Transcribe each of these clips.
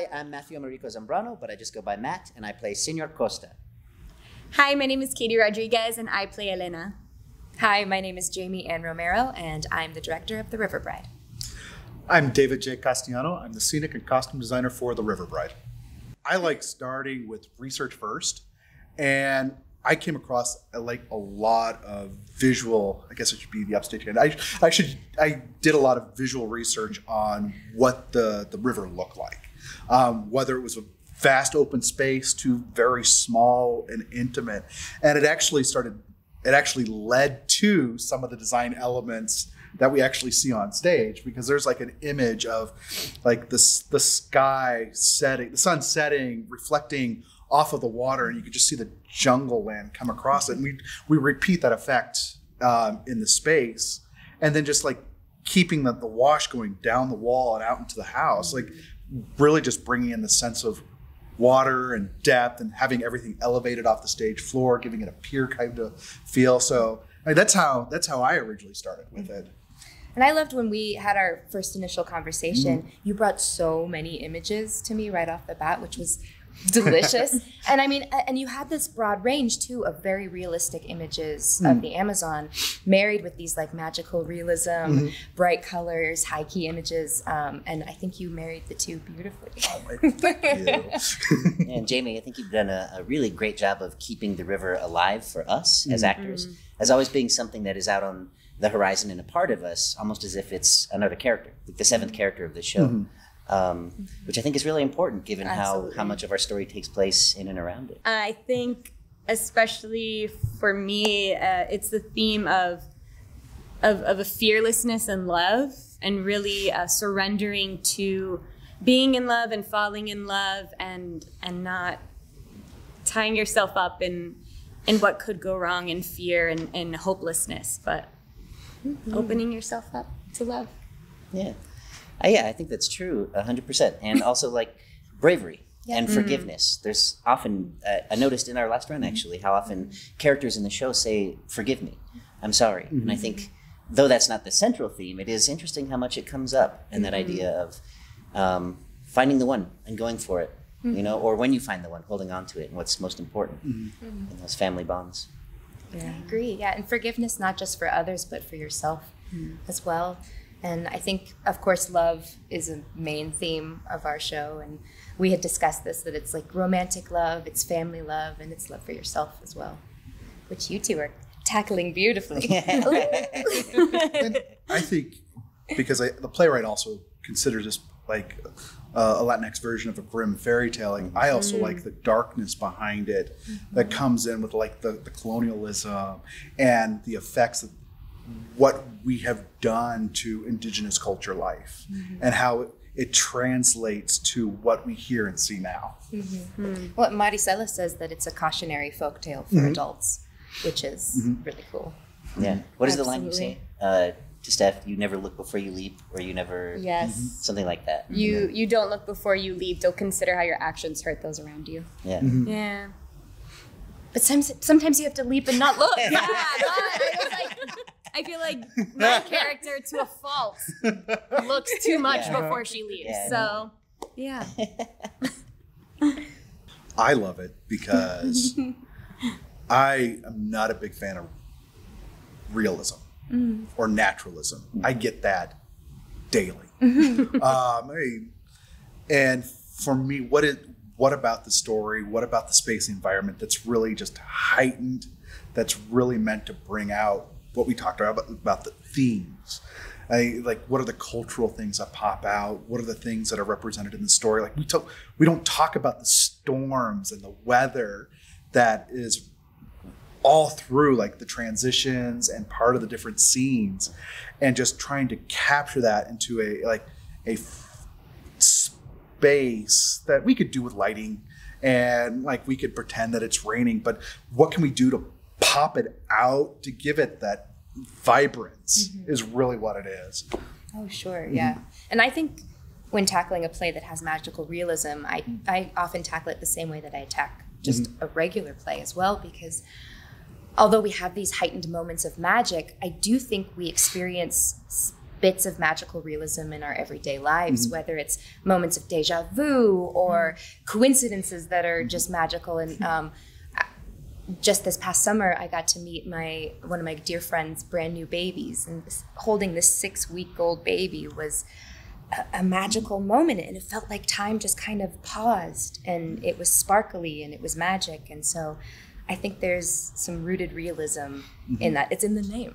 Hi, I'm Matthew Americo Zambrano, but I just go by Matt, and I play Senor Costa. Hi, my name is Katie Rodriguez, and I play Elena. Hi, my name is Jamie Ann Romero, and I'm the director of The River Bride. I'm David J. Castellano. I'm the scenic and costume designer for The River Bride. I like starting with research first, and I came across a lot of visual, I guess it should be the upstage hand. I did a lot of visual research on what the river looked like. Whether it was a vast open space to very small and intimate. And it actually led to some of the design elements that we actually see on stage, because there's like an image of like the sky setting, the sun setting, reflecting off of the water, and you could just see the jungle land come across it. And we repeat that effect in the space, and then just like keeping the wash going down the wall and out into the house, like really just bringing in the sense of water and depth and having everything elevated off the stage floor, giving it a pier kind of feel. So I mean, that's how I originally started with it. And I loved when we had our first initial conversation, you brought so many images to me right off the bat, which was delicious. And I mean, and you had this broad range too of very realistic images of the Amazon, married with these like magical realism, bright colors, high key images. And I think you married the two beautifully. Oh, thank you. And Jamie, I think you've done a really great job of keeping the river alive for us as actors, as always being something that is out on the horizon and a part of us, almost as if it's another character, like the seventh character of the show. Which I think is really important given how much of our story takes place in and around it. I think, especially for me, it's the theme of a fearlessness and love, and really surrendering to being in love and falling in love, and not tying yourself up in what could go wrong, in fear and hopelessness, but opening yourself up to love. Yeah. Yeah, I think that's true, 100%. And also like bravery and forgiveness. There's often, I noticed in our last run actually, how often characters in the show say, "Forgive me, I'm sorry." And I think, though that's not the central theme, it is interesting how much it comes up in that idea of finding the one and going for it, you know, or when you find the one, holding on to it and what's most important in those family bonds. Yeah, I agree. Yeah, and forgiveness not just for others, but for yourself as well. And I think, of course, love is a main theme of our show. And we had discussed this, that it's like romantic love, it's family love, and it's love for yourself as well, which you two are tackling beautifully. And I think, because the playwright also considers this like a Latinx version of a grim fairy tale, I also like the darkness behind it that comes in with like the colonialism and the effects of what we have done to indigenous culture life and how it translates to what we hear and see now. Well, Maricela says that it's a cautionary folktale for adults, which is really cool. Yeah. What is the line you say to Steph? You never look before you leap, or you never... Yes. Something like that. You don't look before you leap. Don't consider how your actions hurt those around you. Yeah. Yeah. But sometimes you have to leap and not look. I feel like my character, to a fault, looks too much before she leaves. Yeah. So, yeah. I love it because I am not a big fan of realism or naturalism. I get that daily. And for me, what about the story? What about the space environment that's really just heightened, that's really meant to bring out what we talked about the themes? Like, what are the cultural things that pop out? What are the things that are represented in the story? Like, we don't talk about the storms and the weather that is all through like the transitions and part of the different scenes, and just trying to capture that into a space that we could do with lighting, and like we could pretend that it's raining, but what can we do to pop it out to give it that vibrance is really what it is. Oh, sure. Yeah. And I think when tackling a play that has magical realism, I often tackle it the same way that I attack just a regular play as well, because although we have these heightened moments of magic, I do think we experience bits of magical realism in our everyday lives, whether it's moments of deja vu or coincidences that are just magical. And just this past summer, I got to meet one of my dear friend's brand new babies, and holding this 6-week-old baby was a magical moment, and it felt like time just kind of paused, and it was sparkly and it was magic. And so I think there's some rooted realism in that. It's in the name.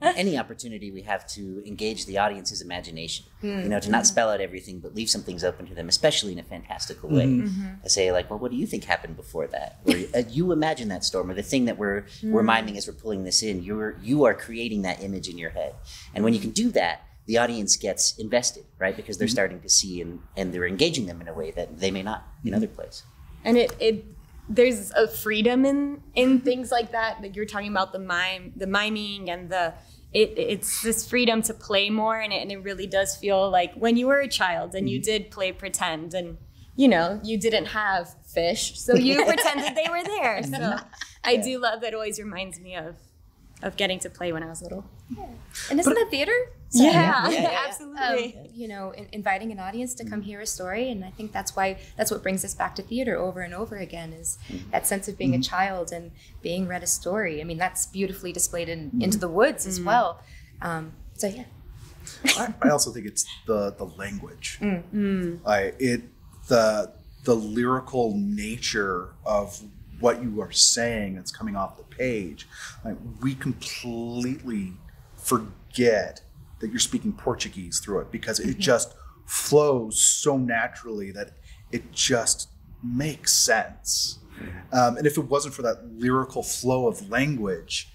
Any opportunity we have to engage the audience's imagination, to not spell out everything, but leave some things open to them, especially in a fantastical way. I say, like, well, what do you think happened before that? Or you imagine that storm, or the thing that we're miming as we're pulling this in. You are creating that image in your head, and when you can do that, the audience gets invested, right? Because they're starting to see and they're engaging them in a way that they may not in other plays. And there's a freedom in things like that you're talking about, the miming and it's this freedom to play more, and it really does feel like when you were a child and you did play pretend, and you didn't have fish, so you pretended they were there. So I do love that. It always reminds me of getting to play when I was little. Yeah. And isn't that theater? Yeah, absolutely. Inviting an audience to come hear a story, and I think that's what brings us back to theater over and over again, is that sense of being a child and being read a story. I mean, that's beautifully displayed in Into the Woods as well. So yeah. I also think it's the language. The lyrical nature of what you are saying that's coming off the page. Like, we completely forget that you're speaking Portuguese through it, because it just flows so naturally that it just makes sense. And if it wasn't for that lyrical flow of language,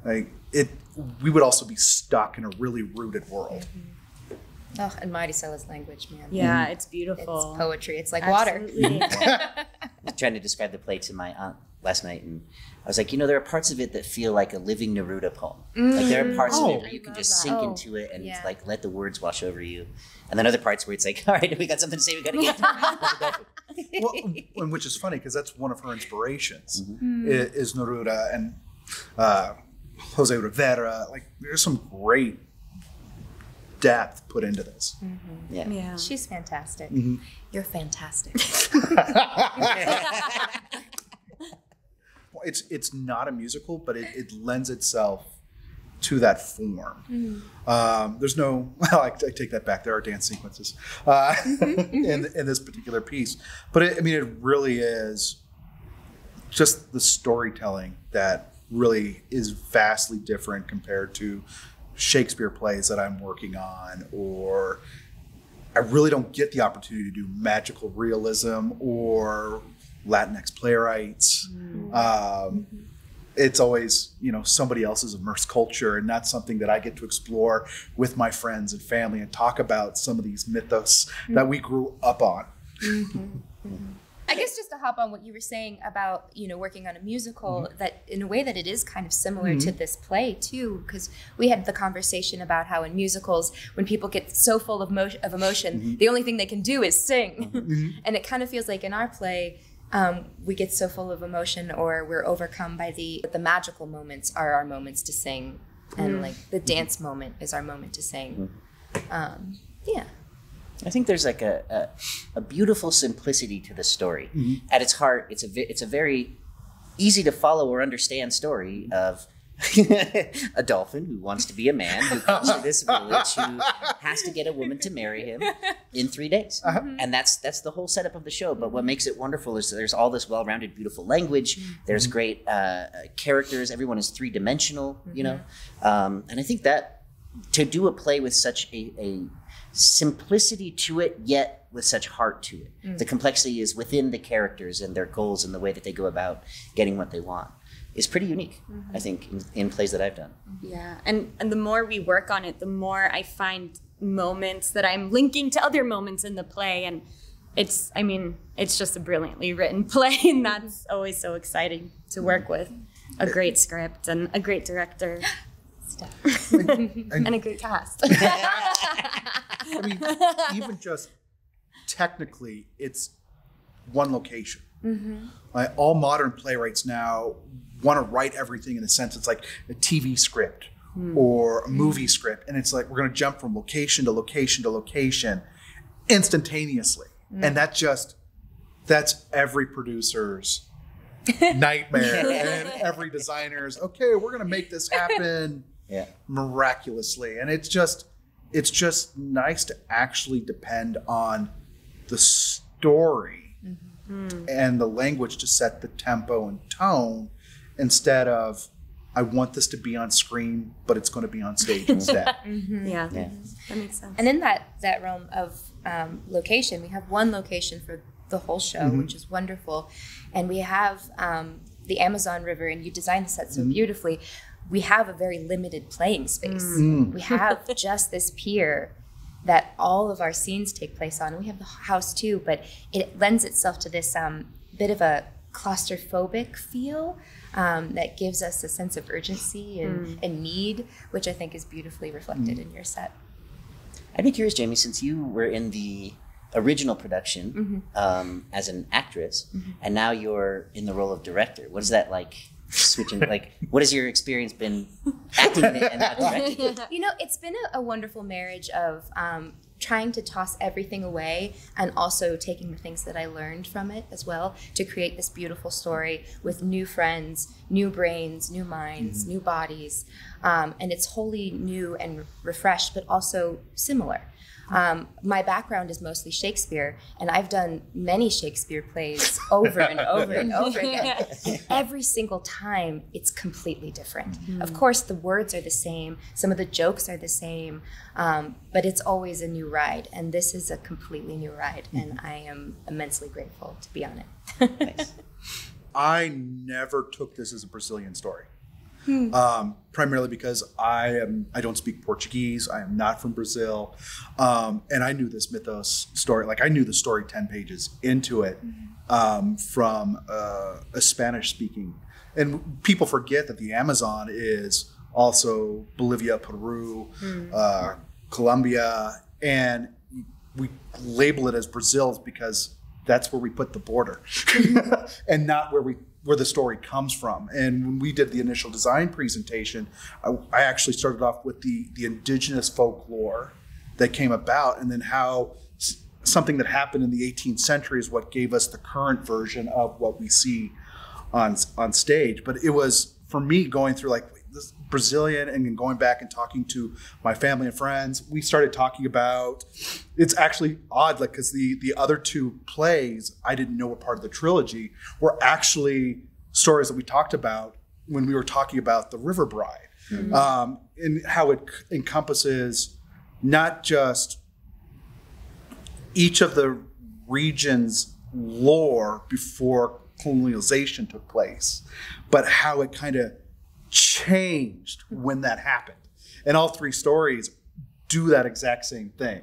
we would also be stuck in a really rooted world. Oh, and Maricela's language, man. Yeah, it's beautiful. It's poetry. It's like Absolutely. water. I was trying to describe the play to my aunt last night, and I was like, there are parts of it that feel like a living Neruda poem. Like, there are parts of it where you can just sink into it and like let the words wash over you, and then other parts where it's like, all right, we got something to say, we got to get to. Well, and which is funny, because that's one of her inspirations is Neruda and Jose Rivera. Like, there's some great depth put into this. Yeah. She's fantastic. You're fantastic. It's not a musical, but it lends itself to that form. There's no, well, I take that back. There are dance sequences in this particular piece, but it really is just the storytelling that really is vastly different compared to Shakespeare plays that I'm working on, or I really don't get the opportunity to do magical realism or Latinx playwrights. It's always, somebody else's immersed culture, and that's something that I get to explore with my friends and family and talk about some of these mythos that we grew up on. I guess just to hop on what you were saying about, working on a musical, that in a way that it is kind of similar to this play too, because we had the conversation about how in musicals, when people get so full of emotion, the only thing they can do is sing. And it kind of feels like in our play, we get so full of emotion, or we're overcome by the magical moments are our moments to sing, and like the dance moment is our moment to sing. I think there's like a beautiful simplicity to the story. At its heart, it's a very easy to follow or understand story of a dolphin who wants to be a man, who comes to this village, who has to get a woman to marry him in 3 days. And that's the whole setup of the show. But what makes it wonderful is there's all this well-rounded, beautiful language. There's great characters. Everyone is three-dimensional, and I think that to do a play with such a simplicity to it, yet with such heart to it. The complexity is within the characters and their goals and the way that they go about getting what they want. Is pretty unique, I think, in plays that I've done. Yeah, and the more we work on it, the more I find moments that I'm linking to other moments in the play, and it's just a brilliantly written play, and that's always so exciting to work with a great script and a great director. And a great cast. Even just technically, it's one location. All modern playwrights now want to write everything in a sense. It's like a TV script or a movie script, and it's like we're going to jump from location to location to location instantaneously. And that's every producer's nightmare and every designer's, okay, we're going to make this happen miraculously. And it's just nice to actually depend on the story and the language to set the tempo and tone, instead of, I want this to be on screen, but it's going to be on stage instead. Yeah, that makes sense. And in that realm of location, we have one location for the whole show, which is wonderful. And we have the Amazon River, and you designed the set so beautifully. We have a very limited playing space. We have just this pier that all of our scenes take place on. We have the house too, but it lends itself to this bit of a claustrophobic feel that gives us a sense of urgency and need, which I think is beautifully reflected in your set. I'd be curious, Jamie, since you were in the original production as an actress, and now you're in the role of director. What is that like? Switching, like, what has your experience been acting in it and not directing it? You know, it's been a wonderful marriage of trying to toss everything away and also taking the things that I learned from it as well to create this beautiful story with new friends, new brains, new minds, new bodies. And it's wholly new and refreshed, but also similar. My background is mostly Shakespeare, and I've done many Shakespeare plays over and over and over again. Every single time, it's completely different. Of course, the words are the same, some of the jokes are the same, but it's always a new ride, and this is a completely new ride, and I am immensely grateful to be on it. Nice. I never took this as a Brazilian story. Primarily because I don't speak Portuguese. I am not from Brazil. And I knew this mythos story. Like, I knew the story 10 pages into it from a Spanish speaking. And people forget that the Amazon is also Bolivia, Peru, Colombia. And we label it as Brazil because that's where we put the border and not where the story comes from. And when we did the initial design presentation, I actually started off with the indigenous folklore that came about, and then how something that happened in the 18th century is what gave us the current version of what we see on stage. But it was, for me, going through like this Brazilian and then going back and talking to my family and friends, we started talking about, it's actually odd, like, because the other two plays I didn't know were part of the trilogy were actually stories that we talked about when we were talking about The River Bride, and how it encompasses not just each of the region's lore before colonialization took place, but how it kind of changed when that happened. And all three stories do that exact same thing.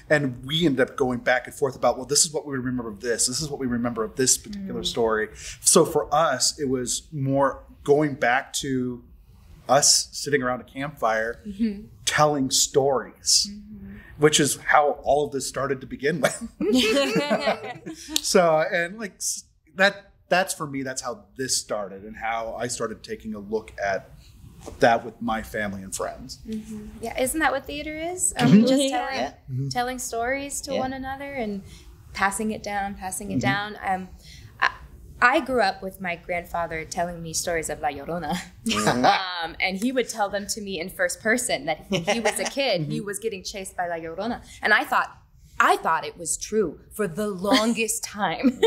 And we ended up going back and forth about, well, this is what we remember of this. This is what we remember of this particular story. So for us, it was more going back to us sitting around a campfire, telling stories, which is how all of this started to begin with. So, and like that's for me, that's how this started and how I started taking a look at that with my family and friends. Yeah, isn't that what theater is? Just telling stories to one another and passing it down. I grew up with my grandfather telling me stories of La Llorona, and he would tell them to me in first person, that he was a kid, he was getting chased by La Llorona, and I thought it was true for the longest time.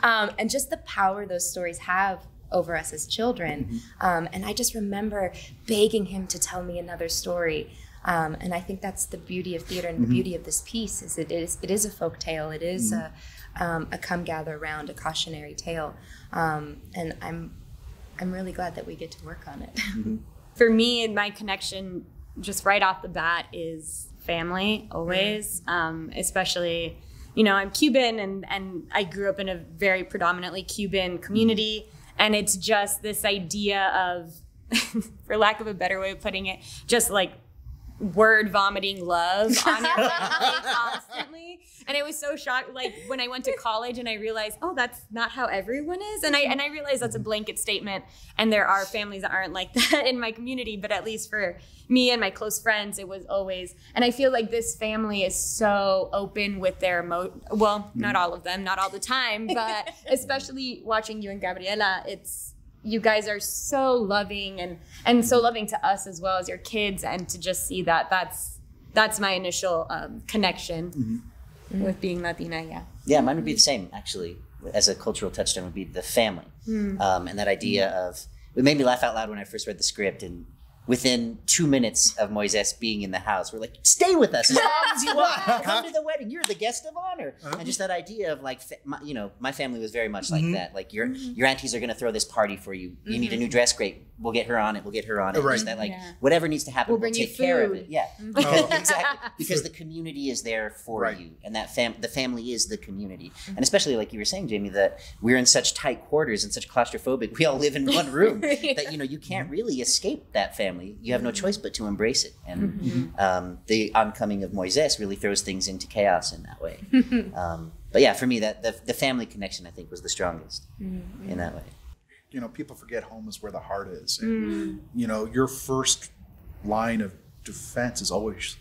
And just the power those stories have over us as children. And I just remember begging him to tell me another story. And I think that's the beauty of theater and the beauty of this piece is it is a folk tale. It is a come gather around, a cautionary tale. And I'm really glad that we get to work on it. For me, my connection just right off the bat is family, always, especially, you know, I'm Cuban and I grew up in a very predominantly Cuban community. And it's just this idea of, for lack of a better way of putting it, just like word vomiting love on your family constantly. And I was so shocked, like when I went to college and I realized, oh, that's not how everyone is. And I realized that's a blanket statement. And there are families that aren't like that in my community, but at least for me and my close friends, it was always, and I feel like this family is so open with their not all of them, not all the time, but especially watching you and Gabriela, you guys are so loving and so loving to us as well as your kids, and to just see that's my initial connection with being Latina. Yeah, mine would be the same, actually. As a cultural touchstone would be the family. And that idea of, it made me laugh out loud when I first read the script, and within 2 minutes of Moises being in the house, we're like, stay with us as long as you want. Come to the wedding. You're the guest of honor. And just that idea of like, my family was very much like that. Like your aunties are going to throw this party for you. You need a new dress. Great. We'll get her on it. We'll get her on it. Right. Just that whatever needs to happen, we'll take care of it. Yeah. Exactly. Because the community is there for you. And that the family is the community. And especially like you were saying, Jamie, that we're in such tight quarters and such claustrophobic. We all live in one room that, you can't really escape that family. You have no choice but to embrace it. And the oncoming of Moises really throws things into chaos in that way. But yeah, for me, that the family connection, I think, was the strongest in that way. People forget home is where the heart is. And, your first line of defense is always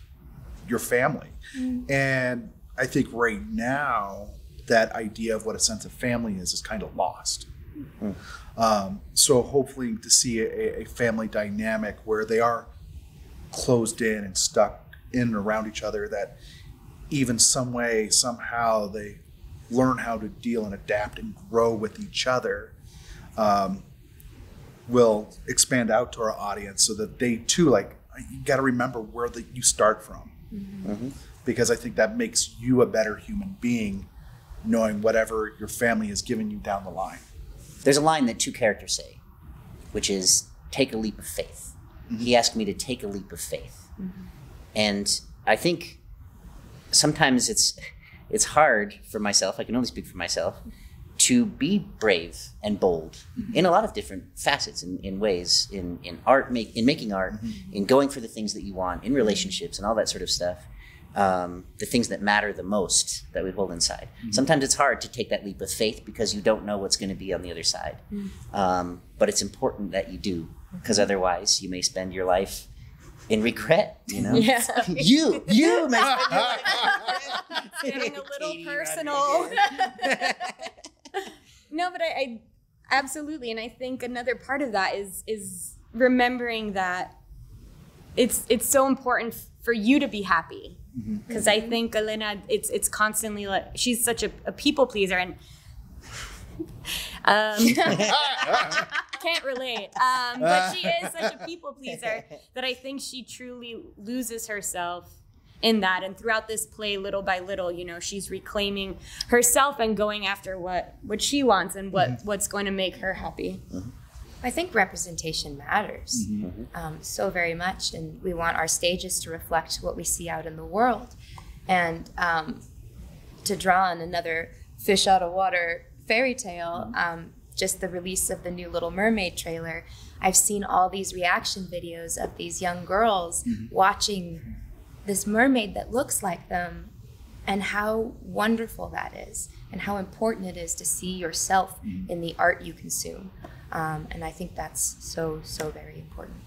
your family. And I think right now, that idea of what a sense of family is kind of lost. So hopefully to see a family dynamic where they are closed in and stuck in and around each other, that even some way, somehow they learn how to deal and adapt and grow with each other, will expand out to our audience, so that they too, you got to remember where you start from. Because I think that makes you a better human being, knowing whatever your family has given you down the line. There's a line that two characters say, which is, take a leap of faith. He asked me to take a leap of faith. And I think sometimes it's hard for myself, I can only speak for myself, to be brave and bold in a lot of different facets, in ways, in art, in making art, in going for the things that you want, in relationships and all that sort of stuff. The things that matter the most that we hold inside. Sometimes it's hard to take that leap of faith because you don't know what's going to be on the other side. But it's important that you do, because otherwise you may spend your life in regret, Yeah. you may spend your life It's getting a little personal. No, but I absolutely, and I think another part of that is remembering that it's so important for you to be happy. Because I think Elena, it's constantly like, she's such a people pleaser, and can't relate. But she is such a people pleaser that I think she truly loses herself in that. And throughout this play, little by little, she's reclaiming herself and going after what she wants and what's going to make her happy. I think representation matters so very much, and we want our stages to reflect what we see out in the world. And to draw on another fish out of water fairy tale, just the release of the new Little Mermaid trailer, I've seen all these reaction videos of these young girls watching this mermaid that looks like them, and how wonderful that is, and how important it is to see yourself in the art you consume. And I think that's so very important.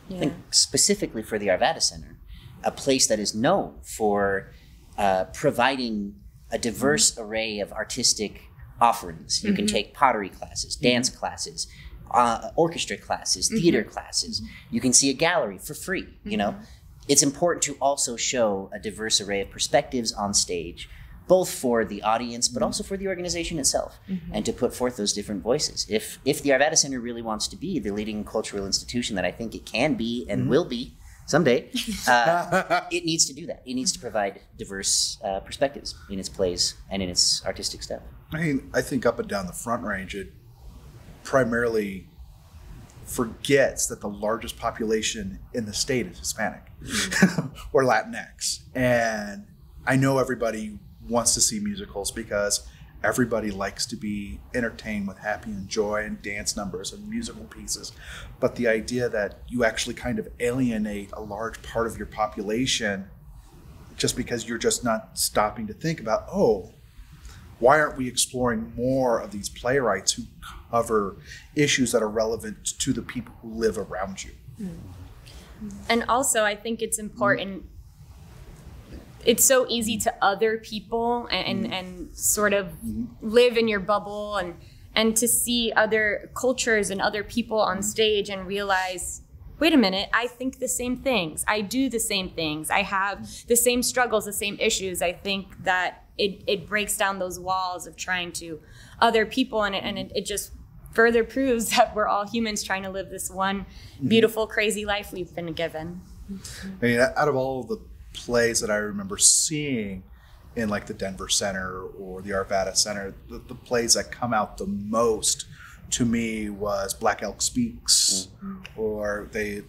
I think specifically for the Arvada Center, a place that is known for providing a diverse array of artistic offerings. You can take pottery classes, dance classes, orchestra classes, theater classes. You can see a gallery for free, It's important to also show a diverse array of perspectives on stage, both for the audience, but also for the organization itself, and to put forth those different voices. If the Arvada Center really wants to be the leading cultural institution that I think it can be and will be someday, it needs to do that. It needs to provide diverse perspectives in its plays and in its artistic stuff. I think up and down the Front Range, it primarily forgets that the largest population in the state is Hispanic or Latinx. And I know everybody wants to see musicals because everybody likes to be entertained with happy and joy and dance numbers and musical pieces. But the idea that you actually kind of alienate a large part of your population just because you're just not stopping to think about, oh, why aren't we exploring more of these playwrights who cover issues that are relevant to the people who live around you? And also, I think it's important. It's so easy to other people and sort of live in your bubble and to see other cultures and other people on stage and realize, wait a minute, I think the same things. I do the same things. I have the same struggles, the same issues. I think that it breaks down those walls of trying to other people, and it just further proves that we're all humans trying to live this one beautiful, crazy life we've been given. I mean, out of all of the plays that I remember seeing in like the Denver Center or the Arvada Center, the plays that come out the most to me was Black Elk Speaks, or they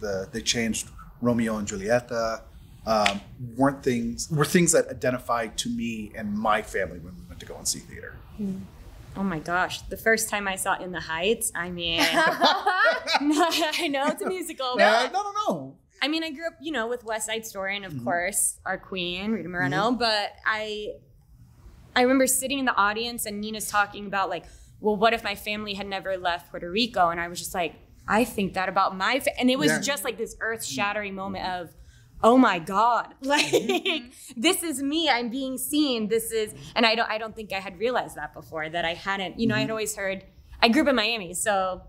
changed Romeo and Julieta. Were things that identified to me and my family when we went to go and see theater. Oh my gosh, the first time I saw In the Heights, I mean, I know it's a musical. But No. I mean, I grew up, with West Side Story and, of course, our queen, Rita Moreno. But I remember sitting in the audience and Nina's talking about, like, well, what if my family had never left Puerto Rico? And I was just like, I think that about my family. And it was just like this earth-shattering moment of, oh my God, like, this is me, I'm being seen, this is, and I don't think I had realized that before, that I hadn't, I had always heard, I grew up in Miami, so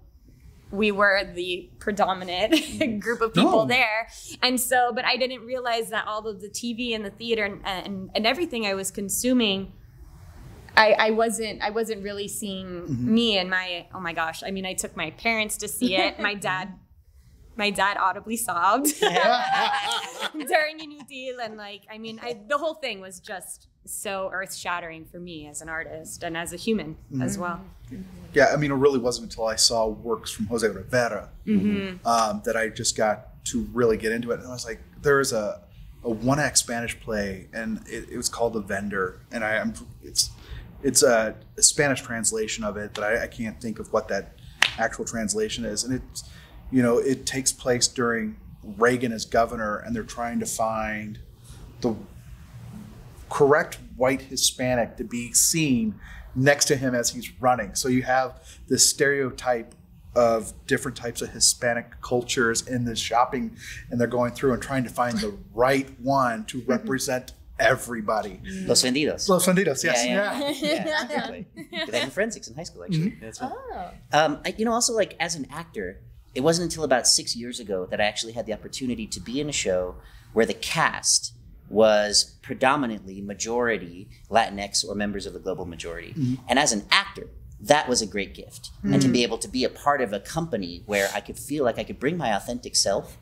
we were the predominant group of people there. And so, but I didn't realize that all of the TV and the theater and everything I was consuming, I wasn't really seeing me and my, oh my gosh, I mean, I took my parents to see it, my dad audibly sobbed during a New Deal, and the whole thing was just so earth-shattering for me as an artist and as a human as well. Yeah, I mean, it really wasn't until I saw works from Jose Rivera that I just got to really get into it. And I was like, there is a one-act Spanish play, and it was called The Vendor, and it's a Spanish translation of it, but I can't think of what that actual translation is, and it's. It takes place during Reagan as governor, and they're trying to find the correct white Hispanic to be seen next to him as he's running. So you have this stereotype of different types of Hispanic cultures in this shopping, and they're going through and trying to find the right one to represent everybody. Los Vendidos. Los Vendidos, yes. Yeah, exactly. They had forensics in high school, actually. That's right. Also, like, as an actor, it wasn't until about 6 years ago that I actually had the opportunity to be in a show where the cast was predominantly majority Latinx or members of the global majority. And as an actor, that was a great gift. And to be able to be a part of a company where I could feel like I could bring my authentic self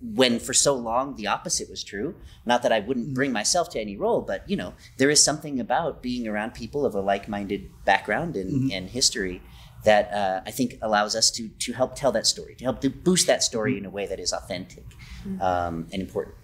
when for so long the opposite was true. Not that I wouldn't bring myself to any role, but there is something about being around people of a like-minded background and history that I think allows us to help tell that story, to help to boost that story in a way that is authentic and important.